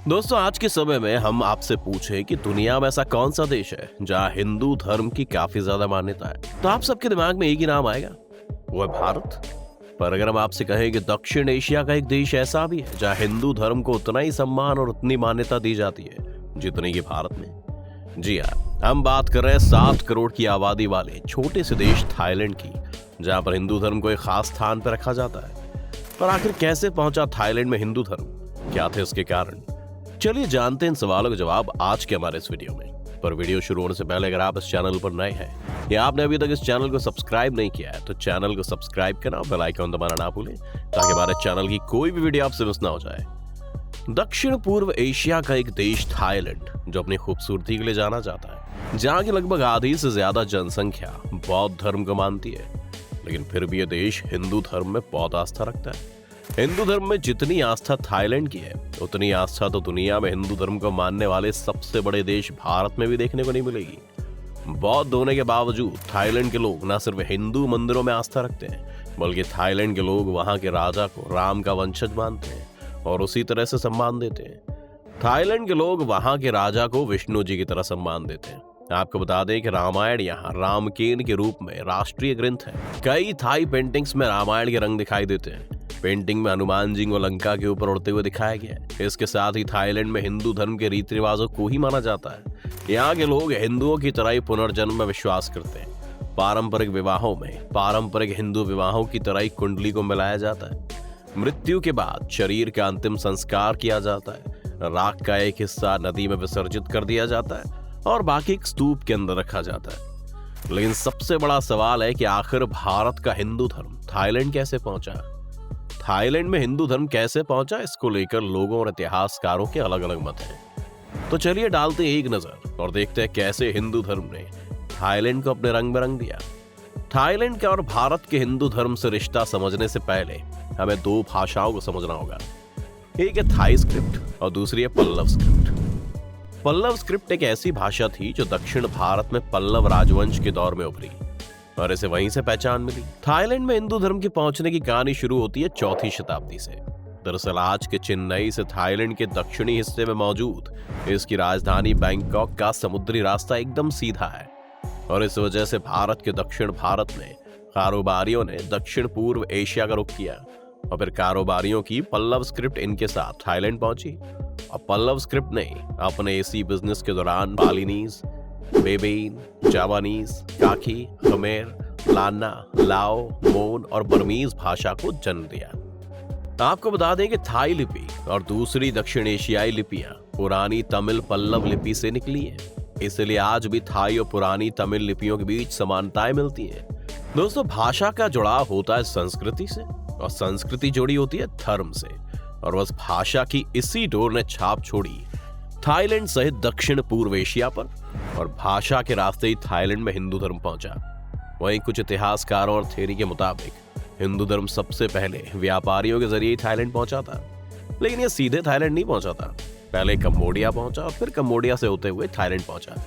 दोस्तों, आज के समय में हम आपसे पूछे कि दुनिया में ऐसा कौन सा देश है जहाँ हिंदू धर्म की काफी ज्यादा मान्यता है, तो आप सबके दिमाग में एक ही नाम आएगा, वो है भारत। पर अगर हम आपसे कहें कि दक्षिण एशिया का एक देश ऐसा भी है जहाँ हिंदू धर्म को उतना ही सम्मान और उतनी मान्यता दी जाती है जितनी कि भारत में। जी हाँ, हम बात कर रहे हैं 7 करोड़ की आबादी वाले छोटे से देश थाईलैंड की, जहाँ पर हिंदू धर्म को एक खास स्थान पर रखा जाता है। पर आखिर कैसे पहुंचा थाईलैंड में हिंदू धर्म, क्या थे उसके कारण? चलिए जानते हैं इन सवालों के जवाब आज के हमारे इस वीडियो में। पर वीडियो शुरू होने से पहले अगर आप इस चैनल पर नए हैं या आपने अभी तक इस चैनल को सब्सक्राइब नहीं किया है तो चैनल को सब्सक्राइब करना और बेल आइकन दबाना ना भूलें ताकि हमारे चैनल की कोई भी वीडियो आपसे मिस ना हो जाए। दक्षिण पूर्व एशिया का एक देश थाईलैंड, जो अपनी खूबसूरती के लिए जाना जाता है, जहाँ की लगभग आधी से ज्यादा जनसंख्या बौद्ध धर्म को मानती है, लेकिन फिर भी यह देश हिंदू धर्म में बहुत आस्था रखता है। हिंदू धर्म में जितनी आस्था थाईलैंड की है, उतनी आस्था तो दुनिया में हिंदू धर्म को मानने वाले सबसे बड़े देश भारत में भी देखने को नहीं मिलेगी। बौद्ध होने के बावजूद थाईलैंड के लोग न सिर्फ हिंदू मंदिरों में आस्था रखते हैं, बल्कि थाईलैंड के लोग वहां के राजा को राम का वंशज मानते हैं और उसी तरह से सम्मान देते हैं। थाईलैंड के लोग वहां के राजा को विष्णु जी की तरह सम्मान देते हैं। आपको बता दें कि रामायण यहाँ रामकेन के रूप में राष्ट्रीय ग्रंथ है। कई थाई पेंटिंग्स में रामायण के रंग दिखाई देते हैं। पेंटिंग में हनुमान जी को लंका के ऊपर उड़ते हुए दिखाया गया है। इसके साथ ही थाईलैंड में हिंदू धर्म के रीति रिवाजों को ही माना जाता है। यहाँ के लोग हिंदुओं की तरह ही पुनर्जन्म में विश्वास करते हैं। पारंपरिक विवाहों में पारंपरिक हिंदू विवाहों की तरह ही कुंडली को मिलाया जाता है। मृत्यु के बाद शरीर का अंतिम संस्कार किया जाता है। राख का एक हिस्सा नदी में विसर्जित कर दिया जाता है और बाकी एक स्तूप के अंदर रखा जाता है। लेकिन सबसे बड़ा सवाल है कि आखिर भारत का हिंदू धर्म थाईलैंड कैसे पहुंचा? थाईलैंड में हिंदू धर्म कैसे पहुंचा, इसको लेकर लोगों और इतिहासकारों के अलग अलग मत हैं। तो चलिए डालते हैं एक नजर और देखते हैं कैसे हिंदू धर्म ने थाईलैंड को अपने रंग में रंग दिया। थाईलैंड के और भारत के हिंदू धर्म से रिश्ता समझने से पहले हमें 2 भाषाओं को समझना होगा। एक है थाई स्क्रिप्ट और दूसरी है पल्लव स्क्रिप्ट। पल्लव स्क्रिप्ट एक ऐसी भाषा थी जो दक्षिण भारत में पल्लव राजवंश के दौर में उभरी और इसे वहीं से पहचान मिली। थाईलैंड में हिंदू धर्म के पहुंचने की कहानी शुरू होती है 4वीं शताब्दी से। दरअसल आज के चेन्नई से थाईलैंड के दक्षिणी हिस्से में मौजूद इसकी राजधानी बैंकॉक का समुद्री रास्ता एकदम सीधा है और इस वजह से भारत के दक्षिण भारत में कारोबारियों ने दक्षिण पूर्व एशिया का रुख किया और फिर कारोबारियों की पल्लव स्क्रिप्ट इनके साथ थाईलैंड पहुंची। और पल्लव स्क्रिप्ट ने अपने इसी बिजनेस के दौरान बालिनीज, बेबेन, जावानीज, काकी, खमेर, लाना, लाओ, मोन और बर्मीज भाषा को जन्म दिया। आपको बता दें कि थाई लिपि और दूसरी दक्षिण एशियाई लिपियां पुरानी तमिल पल्लव लिपि से निकली है, इसलिए आज भी थाई और पुरानी तमिल लिपियों के बीच समानताएं मिलती हैं। दोस्तों, भाषा का जुड़ाव होता है संस्कृति से और संस्कृति जुड़ी होती है धर्म से, और बस भाषा की इसी डोर ने छाप छोड़ी थाईलैंड सहित दक्षिण पूर्व एशिया पर और भाषा के रास्ते ही थाईलैंड में हिंदू धर्म पहुंचा। वहीं कुछ इतिहासकारों और थ्योरी के मुताबिक हिंदू धर्म सबसे पहले व्यापारियों के जरिए थाईलैंड पहुंचा था, लेकिन यह सीधे थाईलैंड नहीं पहुंचा था। पहले कंबोडिया पहुंचा और फिर कंबोडिया से होते हुए थाईलैंड पहुंचा।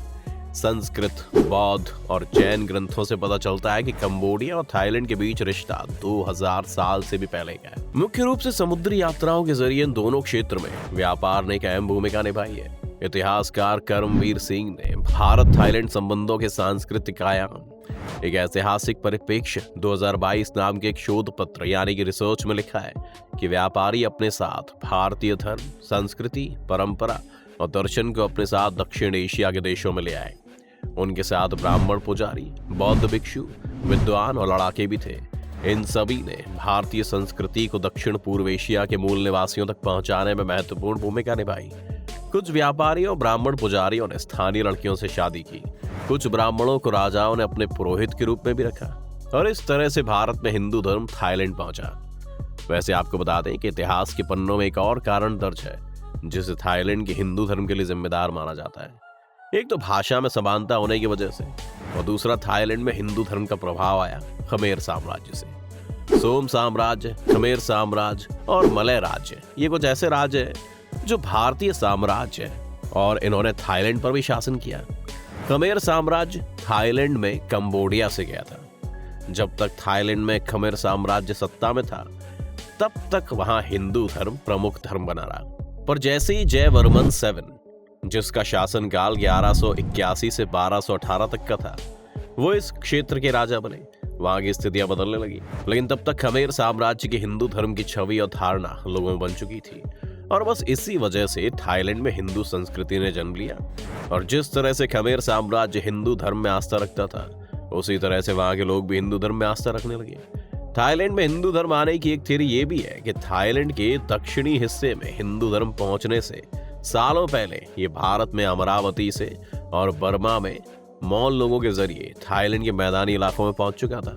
संस्कृत, बौद्ध और जैन ग्रंथों से पता चलता है कि कंबोडिया और थाईलैंड के बीच रिश्ता 2000 साल से भी पहले का है। मुख्य रूप से समुद्री यात्राओं के जरिए इन दोनों क्षेत्र में व्यापार ने एक अहम भूमिका निभाई है। इतिहासकार कर्मवीर सिंह ने भारत थाईलैंड संबंधों के सांस्कृतिक आयाम एक ऐतिहासिक परिप्रेक्ष्य 2022 नाम के एक शोध पत्र यानी कि रिसर्च में लिखा है कि व्यापारी अपने साथ भारतीय धर्म, संस्कृति, परंपरा और दर्शन को अपने साथ दक्षिण एशिया के देशों में ले आए। उनके साथ ब्राह्मण पुजारी, बौद्ध भिक्षु, विद्वान और लड़ाके भी थे। इन सभी ने भारतीय संस्कृति को दक्षिण पूर्व एशिया के मूल निवासियों तक पहुंचाने में महत्वपूर्ण भूमिका निभाई। कुछ व्यापारियों, ब्राह्मण पुजारियों ने स्थानीय लड़कियों से शादी की। कुछ ब्राह्मणों को राजाओं ने अपने पुरोहित के रूप में भी रखा और इस तरह से भारत में हिंदू धर्म थाईलैंड पहुंचा। वैसे आपको बता दें कि इतिहास के पन्नों में एक और कारण दर्ज है जिसे थाईलैंड के हिंदू धर्म के लिए जिम्मेदार माना जाता है। एक तो भाषा में समानता होने की वजह से और दूसरा थाईलैंड में हिंदू धर्म का प्रभाव आया खमेर साम्राज्य से। सोम साम्राज्य, खमेर साम्राज्य और मलय राज्य, ये कुछ ऐसे राज्य हैं जो भारतीय साम्राज्य है और इन्होंने थाईलैंड पर भी शासन किया। खमेर साम्राज्य थाईलैंड में कंबोडिया से गया था। जब तक थाईलैंड में खमेर साम्राज्य सत्ता में था तब तक वहां हिंदू धर्म प्रमुख धर्म बना रहा। पर जैसे ही जयवर्मन 7, जिसका शासनकाल 1181 से 1218 तक का था, वो इस क्षेत्र के राजा बने, वहां की स्थितियां बदलने लगी। लेकिन तब तक खमेर साम्राज्य की हिंदू धर्म की छवि और धारणा लोगों में बन चुकी थी, और बस इसी वजह से थाईलैंड में हिंदू संस्कृति ने जन्म लिया। और जिस तरह से खमेर साम्राज्य हिंदू धर्म में आस्था रखता था, उसी तरह से वहां के लोग भी हिंदू धर्म में आस्था रखने लगे। थाईलैंड में हिंदू धर्म आने की एक थ्योरी ये भी है कि थाईलैंड के दक्षिणी हिस्से में हिंदू धर्म पहुंचने से सालों पहले ये भारत में अमरावती से और बर्मा में मॉल लोगों के जरिए थाईलैंड के मैदानी इलाकों में पहुंच चुका था।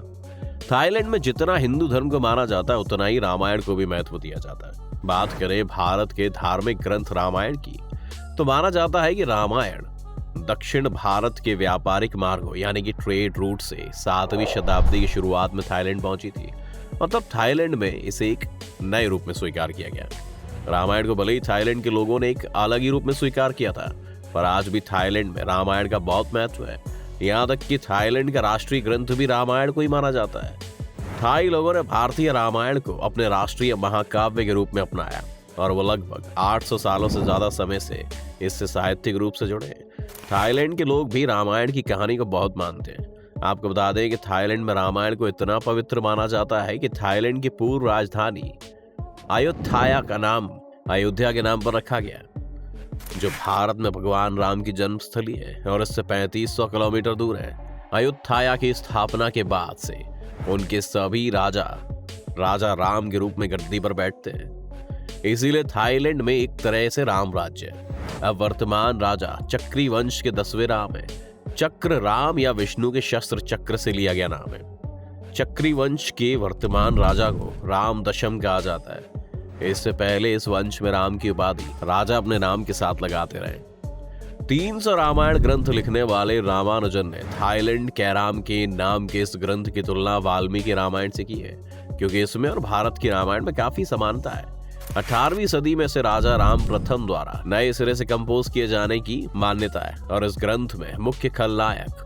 थाईलैंड में जितना हिंदू धर्म को माना जाता है, उतना ही रामायण को भी महत्व दिया जाता है। बात करें भारत के धार्मिक ग्रंथ रामायण की, तो माना जाता है कि रामायण दक्षिण भारत के व्यापारिक मार्गों यानी कि ट्रेड रूट से 7वीं शताब्दी की शुरुआत में थाईलैंड पहुंची थी, और तब थाईलैंड में इसे एक नए रूप में स्वीकार किया गया। रामायण को भले ही थाईलैंड के लोगों ने एक अलग ही रूप में स्वीकार किया था, पर आज भी थाईलैंड में रामायण का बहुत महत्व है। यहाँ तक कि थाईलैंड का राष्ट्रीय ग्रंथ भी रामायण को ही माना जाता है। थाई लोगों ने भारतीय रामायण को अपने राष्ट्रीय महाकाव्य के रूप में अपनाया, और वो लगभग 800 सालों से ज्यादा समय से इससे साहित्यिक रूप से जुड़े हैं। थाईलैंड के लोग भी रामायण की कहानी को बहुत मानते हैं। आपको बता दें कि थाईलैंड में रामायण को इतना पवित्र माना जाता है कि थाईलैंड की पूर्व राजधानी अयोध्या का नाम अयोध्या के नाम पर रखा गया, जो भारत में भगवान राम की जन्मस्थली है और इससे 3500 किलोमीटर दूर है। अयोध्या की स्थापना के बाद से उनके सभी राजा राम के रूप में गद्दी पर बैठते हैं, इसीलिए थाईलैंड में एक तरह से राम राज्य है। अब वर्तमान राजा चक्री वंश के 10वें राम है। चक्र राम या विष्णु के शस्त्र चक्र से लिया गया नाम है। चक्री वंश के वर्तमान राजा को राम दशम कहा जाता है। इससे पहले इस वंश में राम की उपाधि राजा अपने नाम के साथ लगाते रहे। 300 रामायण ग्रंथ लिखने वाले रामानुजन ने थाईलैंड कैराम के नाम के इस ग्रंथ की तुलना वाल्मीकि रामायण से की है, क्योंकि इसमें और भारत की रामायण में काफी समानता है। 18वीं सदी में से राजा राम प्रथम द्वारा नए सिरे से कंपोज किए जाने की मान्यता है, और इस ग्रंथ में मुख्य खलनायक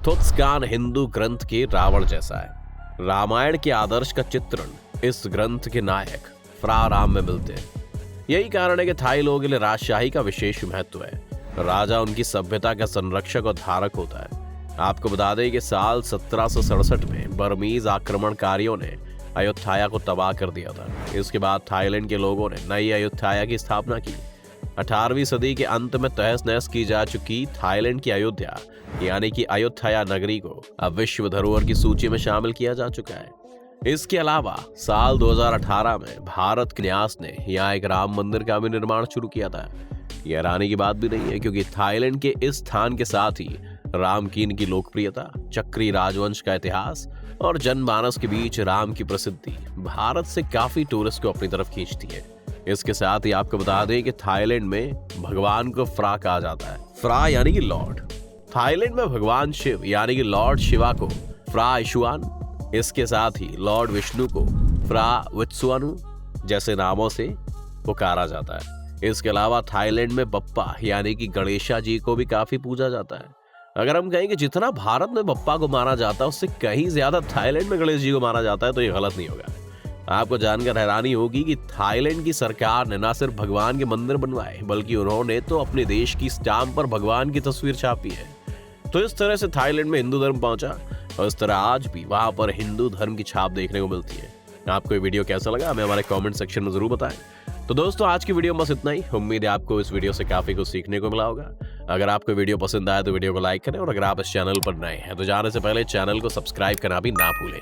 थुत्सकान हिंदू ग्रंथ के रावण जैसा है। रामायण के आदर्श का चित्रण इस ग्रंथ के नायक फ्रा राम में मिलते हैं। यही कारण है कि थाई लोगों के लिए राजशाही का विशेष महत्व है। राजा उनकी सभ्यता का संरक्षक और धारक होता है। आपको बता दें कि साल 1767 में बर्मीज आक्रमणकारियों ने अयोध्या को तबाह कर दिया था। इसके बाद थाईलैंड के लोगों ने नई अयोध्या की स्थापना की। 18वीं सदी के अंत में तहस नहस की जा चुकी थाईलैंड की अयोध्या यानी कि अयोध्या नगरी को अब विश्व धरोहर की सूची में शामिल किया जा चुका है। इसके अलावा साल 2018 में भारत के न्यास ने यहाँ एक राम मंदिर का भी निर्माण शुरू किया था। यह हैरानी की बात भी नहीं है, क्योंकि थाईलैंड के इस स्थान के साथ ही राम की इनकी लोकप्रियता, चक्री राजवंश का इतिहास और जनमानस के बीच राम की प्रसिद्धि भारत से काफी टूरिस्ट को अपनी तरफ खींचती है। इसके साथ ही आपको बता दें कि थाईलैंड में भगवान को फ्रा कहा जाता है। फ्रा यानी कि लॉर्ड। थाईलैंड में भगवान शिव यानी कि लॉर्ड शिवा को फ्रा इशुआन, इसके साथ ही लॉर्ड विष्णु को फ्रा वित्सुआनु जैसे नामों से पुकारा जाता है। इसके अलावा थाईलैंड में बप्पा यानी कि गणेशा जी को भी काफी पूजा जाता है। अगर हम कहें कि जितना भारत में बप्पा को माना जाता है, उससे कहीं ज्यादा थाईलैंड में गणेश जी को माना जाता है, तो ये गलत नहीं होगा। आपको जानकर हैरानी होगी कि थाईलैंड की सरकार ने न सिर्फ भगवान के मंदिर बनवाए, बल्कि उन्होंने तो अपने देश की स्टाम्प पर भगवान की तस्वीर छापी है। तो इस तरह से थाईलैंड में हिंदू धर्म पहुंचा, और इस तरह आज भी वहां पर हिंदू धर्म की छाप देखने को मिलती है। आपको ये वीडियो कैसा लगा, हमें हमारे कमेंट सेक्शन में जरूर बताएं। तो दोस्तों, आज की वीडियो में बस इतना ही। उम्मीद है आपको इस वीडियो से काफी कुछ सीखने को मिला होगा। अगर आपको वीडियो पसंद आया तो वीडियो को लाइक करें, और अगर आप इस चैनल पर नए हैं तो जाने से पहले चैनल को सब्सक्राइब करना भी ना भूलें।